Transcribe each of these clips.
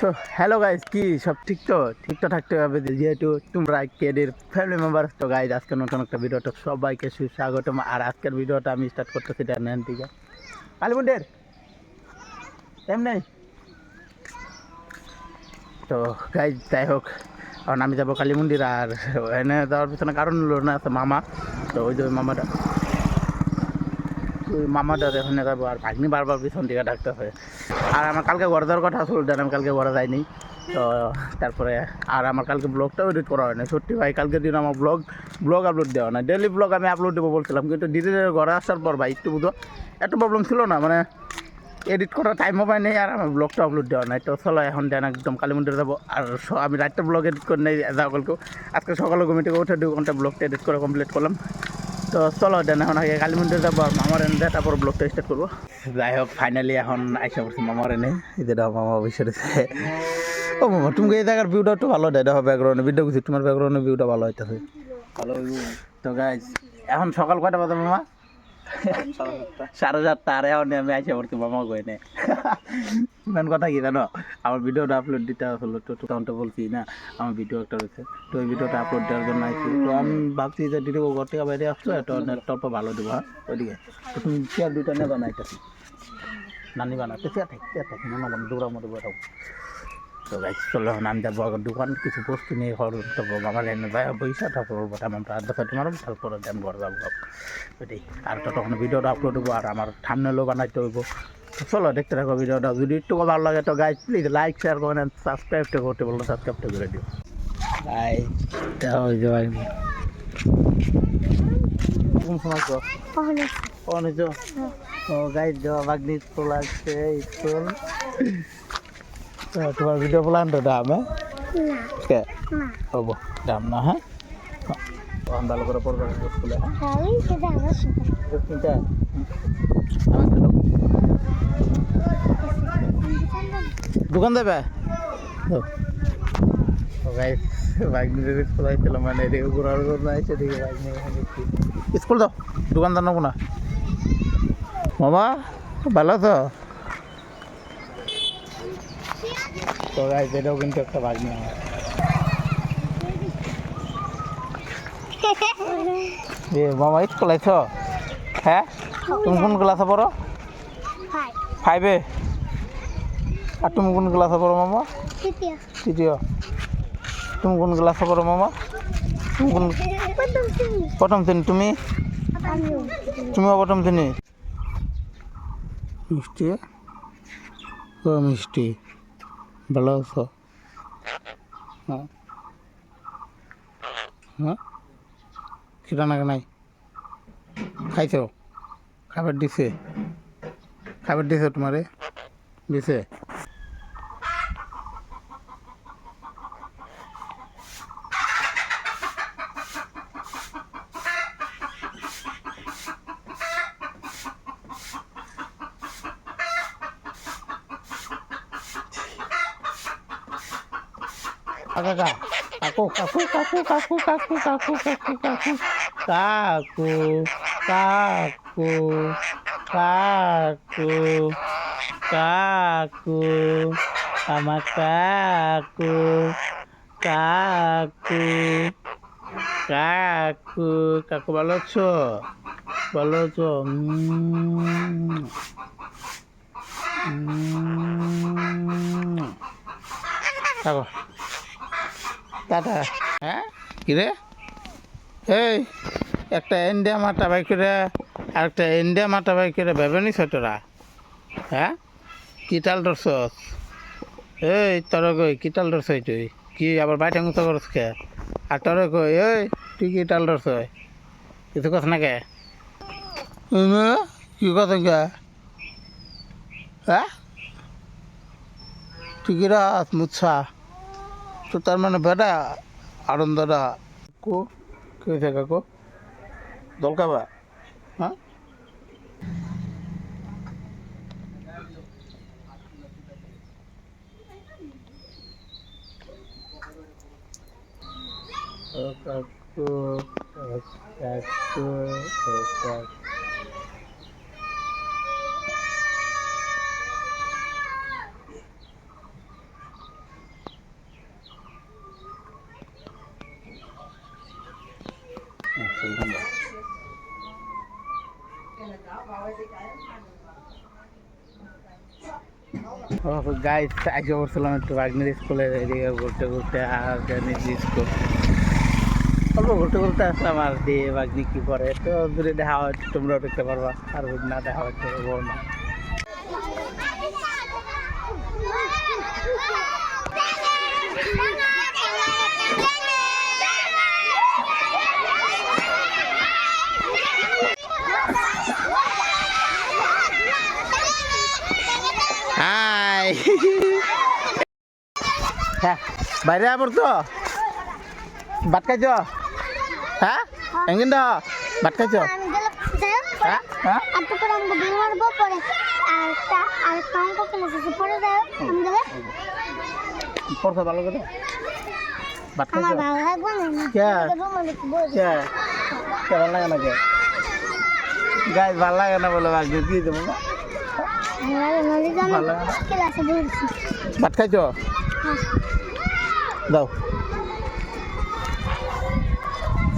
So hello guys, কি সব ঠিক তো থাকতে হবে যেহেতু তোমরা কেডের ফ্যামিলি মেম্বার। তো গাইজ আজকে নতুন একটা ভিডিওটা সবাইকে সুস্বাগতম। আর আজকের ভিডিওটা আমি স্টার্ট করতেছি নেন ঠিক আছে কালীমন্দির এমনি। তো গাইজ যাই হোক, কারণ আমি যাবো কালী মন্দির। আর এনে যাওয়ার পিছনে কারণ হলো না আছে মামা। তো ওই যে মামাটার এখানে যাবো। আর ভাগ্নি বারবার পিছন দিকে ডাকতে হয়। আর আমার কালকে ঘরে যাওয়ার কথা আসলে আমি কালকে ঘরে যাইনি। তো তারপরে আর আমার কালকে ব্লগটাও এডিট করা হয় না। সত্যি ভাই কালকের দিন আমার ব্লগ আপলোড দেওয়া না। ডেলি ব্লগ আমি আপলোড দেবো বলছিলাম, কিন্তু ডিটেলের ঘরে আসার পর ভাই একটু বুঝো এত প্রবলেম ছিল না, মানে এডিট করার টাইমও পাই নেই। আর আমার ব্লগটা আপলোড দেওয়া নাই। তো চলো এখন দেন একদম কালী মন্দিরে যাবো। আর আমি রাতটা ব্লগ এডিট করে নেই যাও কালকেও। আজকে সকালে ঘুমিয়ে থেকে উঠে 2 ঘন্টা ব্লগটা এডিট করে কমপ্লিট করলাম। তো চলো দেন এখন আগে কালী মন্দিরে যাবো আর মামার এনে দেয়, তারপর ব্লগটা স্টার্ট করবো। যাই হোক ফাইনালি এখন আইসা পড়ছি মামার এনে। যেটা মামা বসে রয়েছে। ও মামা তুমি এই জায়গার ভিউটা একটু ভালো দেয়, দেখো ব্যাকগ্রাউন্ডে ভিডিও কিছু তোমার ব্যাকগ্রাউন্ডের ভিউটা ভালো হইতেছে। ভালো। তো গাইজ এখন সকাল কয়টা বাজে মামা? 7:30। আর এখন আমি আইসা পড়ছি মামা কইনে। মেন কথা কি জানো, আমার ভিডিওটা আপলোড দিতে আসলে তো তখন তো বলছি না আমার ভিডিও একটা রয়েছে। তো ওই ভিডিওটা আপলোড দেওয়ার জন্য আইছি। তো আমি ভাবছি যে দিদি ঘর থেকে বাইরে আসছো, একটা নেটটা অল্প ভালো দেবো। হ্যাঁ ওইদিকে তো তুমি চেয়ার 2টা নেবা না, এটা নানি বানাতে চেয়ার থাকি না দৌড়ার মধ্যে বসে। তো গাইজ চলো নাম যাবো দোকান কিছু বস্তু নিয়ে ঘর। তারপর আমার এনে যায় বইসা, তারপর আমরা আড্ডা ফাটি মারব, তারপরে দেন ঘর যাবো ওইটাই। আর তখন ভিডিওটা আপলোড হবো আর আমার থাম্বনেলও বানাইতে হইব। তো চলো দেখতে থাকো ভিডিওটা। যদি একটু ভালো লাগে তো গাইজ প্লিজ লাইক শেয়ার করেন, সাবস্ক্রাইবটা করতে বললো সাবস্ক্রাইবটা করে দিও গাইজ। ওই যে ভাই কোন সময় ও গাইজ দেওয়া বাগনি স্কুল আসছে স্কুল। তোমার ভিডিও প্ল্যান তো দাম কে হবো দাম না? হ্যাঁ ভালো করে পড়বে স্কুলে। দোকান দেবে মানে স্কুল দাও দোকানদার নেবো না। মামা ভালো তো? তো গাইজ এটাও কিন্তু একটা ভাগ্নি আমার। এ মামা স্কুল আইছ? হ্যাঁ তুমি কোন ক্লাসে পড়ো? 5-এ। আর তুমি কোন ক্লাসে পড়ো মামা? তৃতীয়। তুমি কোন ক্লাসে পড়ো মামা? তুমি কোন? প্রথম শ্রেণী। তুমিও প্রথম শ্রেণী। মিষ্টি ও মিষ্টি ভালো আছো? হ্যাঁ হ্যাঁ খিদা নাগে নাই? খাইছো? খাবার দিছে তোমারে? দিছে। কাকু কাকু কাকু কাকু কাকু কাকু কাকু কাকু কাকু কাকু কাকু কাকু আমার কাকু কাকু কাকু কাকু ভালো আছো? ভালো আছো? থাকো টাটা। হ্যাঁ কিরে এই একটা ইন্ডিয়া মাটা বাই করে আর একটা ইন্ডিয়া মাটা বাই করে ভেবে নিস তোরা? হ্যাঁ কিটাল ধরছস? এই তোর কই কিটাল ধরছ? তুই কি আবার বাইটা মুতো করস কে? আর তোর কই এই তুই কিটাল ধরছ? কিছু কথা না কে? কি কথা কে? হ্যাঁ তুই কিরা মুচ্ছা তো তার মানে বেটা আনন্দটা কো কে হয়েছে কাকু? দলকাবা? হ্যাঁ ও কাকু কাকু ও কাকু গাইস আজকে করছিলাম একটু বাগনির স্কুলের এদিকে ঘুরতে ঘুরতে আর স্কুল অল্প ঘুরতে ঘুরতে আসলাম আর দিয়ে বাগনি কী করে তো দূরে দেখা হয় তোমরাও দেখতে পারবা আর না দেখা হচ্ছে না। হাই হ্যাঁ বাইরে আবার তো ভাত খাইছ হ্যাঁ এঙ্গিন দা ভাত খাইছ হ্যাঁ হ্যাঁ পড়তে ভালো করে ভাত খাইছ ভালো লাগে না কে গাছ ভালো লাগে না বলে ভাত দিয়ে দেবো না ভাত খাইছ দাও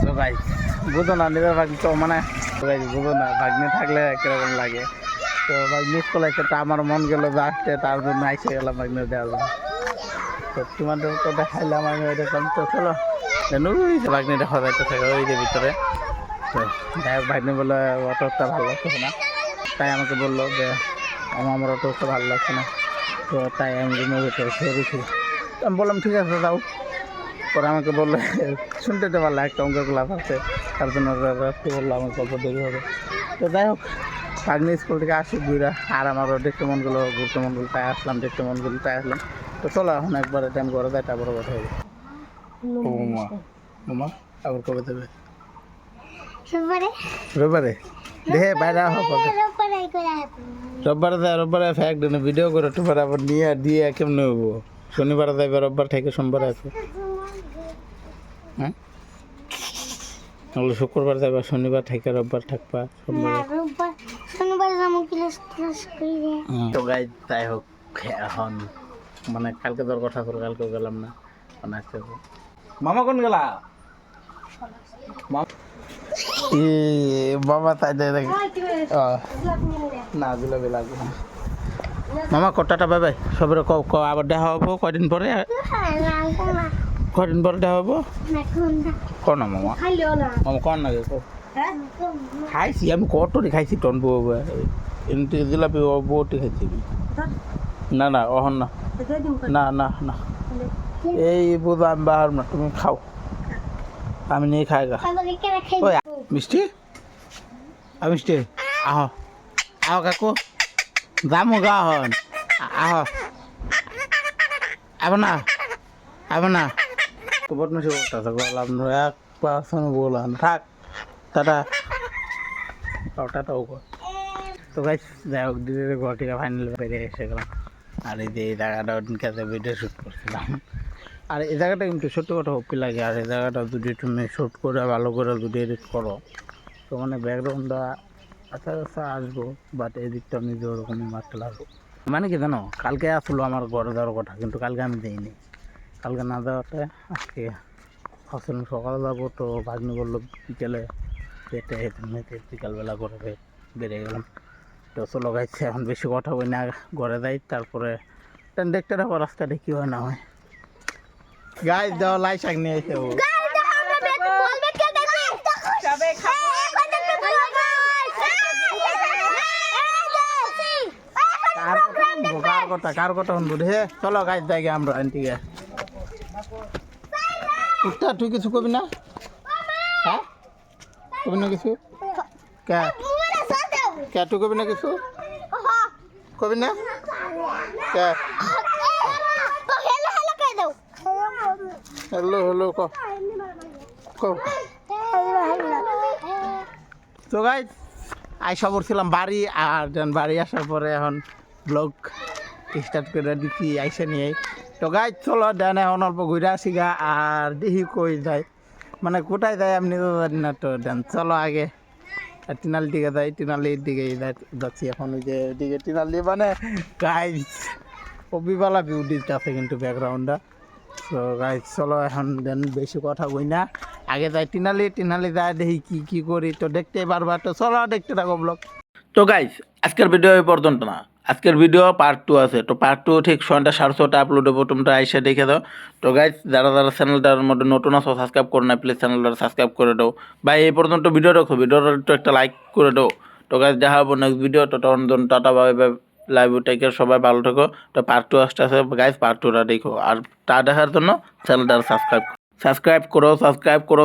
তো ভাই বুঝো না নিজের ভাগ্নি তো মানে ভাই বুঝো না ভাগ্নি থাকলে কিরকম লাগে তো ভাগ্নি স্কুল আছে তা আমার মন গেল যে আসতে তার জন্য আইসে গেলাম ভাগ্নি দেওয়ার জন্য তো তোমাদের কথা খাইলাম আমি ওইরকম তো চলো ভাগ্নি দেখা যাইতে থাকে ওই যে ভিতরে তো যাই হোক ভাগ্নি বলে অতটা ভালো লাগছে না তাই আমাকে বললো যে আমার অতটা ভালো লাগছে না তো তাই আমি রুমের ভিতরে সরেছি আমি বললাম ঠিক আছে যাও পরে আমাকে বললো শুনতে তো পারলো একটা অঙ্ক ক্লাস আছে তার জন্য রাত্রে বললো আমার গল্প দেরি হবে তো যাই হোক ভাগ্নি স্কুল থেকে আসি ঘুরা আর আমারও দেখতে মন গেলো ঘুরতে মন গেলো তাই আসলাম দেখতে মন গেলো তাই আসলাম তো চলো এখন একবার টাইম করে দেয় তারপরে কথা হবে মামা আবার কবে দেবে রবিবারে দেখে বাইরে রোববারে যায় রোববারে একদিন ভিডিও করে টুবার আবার নিয়ে দিয়ে কেমন হবো শনিবার যাইবে রোববার থেকে সোমবার আসবে হ্যাঁ শুক্রবার যাবে শনিবার থেকে রোববার থাকবা তো গাই তাই হোক এখন মানে কালকে তোর কথা করে কালকেও গেলাম না মানে আসতে মামা কোন গেলা বাবা তাই দেয় না জিলাপি লাগবে না মামা কটাটা পাবে সবের আবার দেখা হবো কয়দিন পরে কদিন পরে দেখা হবো কো না মামা মামা কন না খাইছি আমি কটরি খাইছি টনবো এমনি জিলাপি বটি খাইছি না না অহন না না না না এই বোধ আমি বাহার না তুমি খাও আমি নিয়ে খাই গা ওই মিষ্টি মিষ্টি আহ আহ কাকু যামো গা হন আহ আব না আব না তো বদমাশি করতেছে বললাম এক পার্সন বললাম থাক টাটা টাটাও কর তো গাইস যাই হোক দিদির ঘর থেকে ফাইনাল বেরিয়ে এসে গেলাম আর এই যে এই জায়গাটা কাছে ভিডিও শ্যুট করছিলাম আর এই জায়গাটা কিন্তু সত্যি কথা হপি লাগে আর এই জায়গাটা যদি তুমি শ্যুট করে ভালো করে যদি এডিট করো তো মানে ব্যাকগ্রাউন্ডটা আচ্ছা আচ্ছা আসবো বাট এই দিকটা আমি যে ওরকমই মারতে লাগবো মানে কি জানো কালকে আসলো আমার ঘরে যাওয়ার কথা কিন্তু কালকে আমি দিইনি কালকে না যাওয়াতে আজকে ভাবছিলাম সকালে যাবো তো ভাগ্নি বললো বিকেলে যেতে হেঁটে বিকালবেলা করে বেরিয়ে গেলাম তো চলো গাইছে এখন বেশি কথা বই না ঘরে যাই তারপরে দেখতে থাকো রাস্তাটা কী হয় না হয় গাছ দেওয়া লাই শাক নিয়ে এসে কার কথা শুনবো হে চলো গাছ যাই আমরা আনটিকে উঠটা তুই কিছু কবি না হ্যাঁ কবি না কিছু কে কে তুই কবি না কিছু কবি না কে হ্যালো হ্যালো তো গাই আইসা পড়ছিলাম বাড়ি আর বাড়ি আসার পরে এখন ব্লগ স্টার্ট করে দিচ্ছি আইসা নিয়ে তো গাই চলো দেন এখন অল্প ঘুরে আসি গা আর দেখি কই যায় মানে কোথায় যায় আমি নিজেও জানি না তো দেন চলো আগে টিনালির দিকে যাই টিনালির দিকে যাচ্ছি এখন ওই যে দিকে টিনালি মানে গাই কবিবালা ভিউ দিতে আছে কিন্তু ব্যাকগ্রাউন্ডটা তো গাই চলো এখন দেন বেশি কথা কই না আগে যাই টিনালি যায় দেখি কি করি তো দেখতে পারবা তো চলো দেখতে থাকো ব্লগ তো গাইস আজকের ভিডিও এই পর্যন্ত না আজকের ভিডিও পার্ট 2 আছে, তো পার্ট 2 ঠিক সন্ধ্যা 6:30 আপলোড হবে, তোমরা আইসা দেখে দাও। তো গাইজ যারা চ্যানেলটার মধ্যে নতুন আছো সাবস্ক্রাইব করো না, প্লিজ চ্যানেলটা সাবস্ক্রাইব করে দাও ভাই। এই পর্যন্ত ভিডিও দেখো, ভিডিওটা একটু একটা লাইক করে দাও। তো গাইজ দেখা হবো নেক্সট ভিডিও, তো তখন টাটা বাই বাই, লাইভ টেকের সবাই ভালো থেকো। তো পার্ট 2 আসতে আছে গাইজ, পার্ট 2টা দেখো। আর তা দেখার জন্য চ্যানেলটা সাবস্ক্রাইব করো।